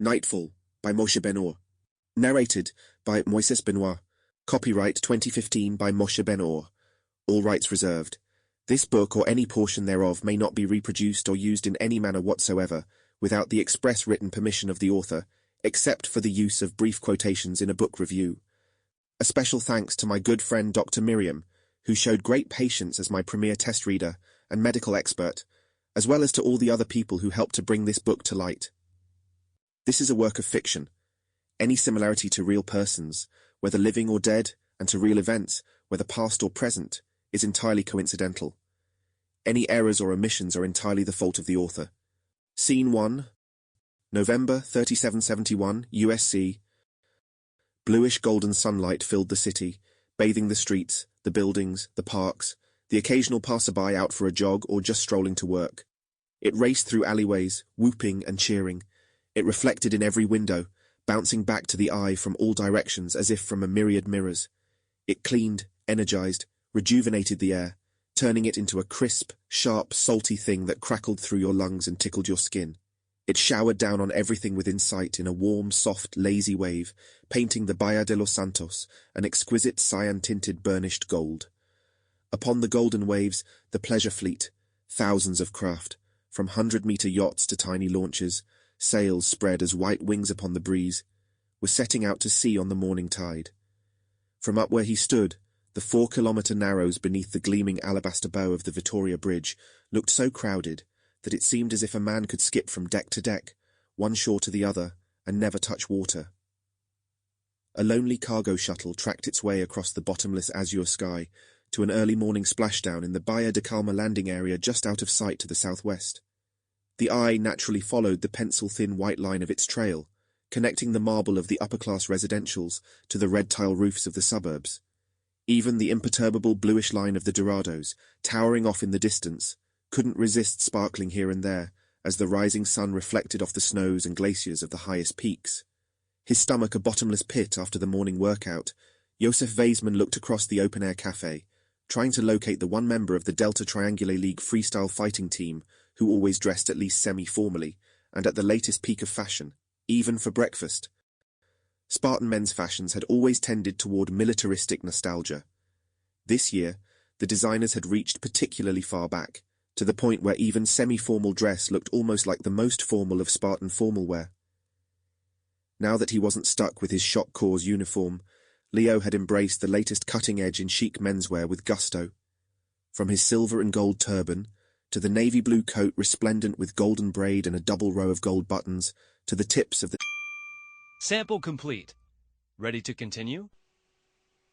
Nightfall by Moshe Benoir. Narrated by Moises Benoir. Copyright 2015 by Moshe Benoir. All rights reserved. This book or any portion thereof may not be reproduced or used in any manner whatsoever without the express written permission of the author, except for the use of brief quotations in a book review. A special thanks to my good friend Dr. Miriam, who showed great patience as my premier test reader and medical expert, as well as to all the other people who helped to bring this book to light. This is a work of fiction. Any similarity to real persons, whether living or dead, and to real events, whether past or present, is entirely coincidental. Any errors or omissions are entirely the fault of the author. Scene 1, November 3771, USC. Bluish-golden sunlight filled the city, bathing the streets, the buildings, the parks, the occasional passerby out for a jog or just strolling to work. It raced through alleyways, whooping and cheering. It reflected in every window, bouncing back to the eye from all directions as if from a myriad mirrors. It cleaned, energized, rejuvenated the air, turning it into a crisp, sharp, salty thing that crackled through your lungs and tickled your skin. It showered down on everything within sight in a warm, soft, lazy wave, painting the Bahia de los Santos an exquisite cyan-tinted burnished gold. Upon the golden waves, the pleasure fleet, thousands of craft, from 100-meter yachts to tiny launches, sails spread as white wings upon the breeze, were setting out to sea on the morning tide. From up where he stood, the 4-kilometer narrows beneath the gleaming alabaster bow of the Victoria Bridge looked so crowded that it seemed as if a man could skip from deck to deck, one shore to the other, and never touch water. A lonely cargo shuttle tracked its way across the bottomless azure sky to an early morning splashdown in the Bahia de Calma landing area just out of sight to the southwest. The eye naturally followed the pencil-thin white line of its trail, connecting the marble of the upper-class residentials to the red-tile roofs of the suburbs. Even the imperturbable bluish line of the Dorados, towering off in the distance, couldn't resist sparkling here and there as the rising sun reflected off the snows and glaciers of the highest peaks. His stomach a bottomless pit after the morning workout, Yosi Weismann looked across the open-air cafe, trying to locate the one member of the Delta Triangulae League freestyle fighting team who always dressed at least semi-formally, and at the latest peak of fashion, even for breakfast. Spartan men's fashions had always tended toward militaristic nostalgia. This year, the designers had reached particularly far back, to the point where even semi-formal dress looked almost like the most formal of Spartan formal wear. Now that he wasn't stuck with his shock corps uniform, Leo had embraced the latest cutting-edge in chic menswear with gusto. From his silver and gold turban, to the navy blue coat resplendent with golden braid and a double row of gold buttons, to the tips of the... Sample complete. Ready to continue?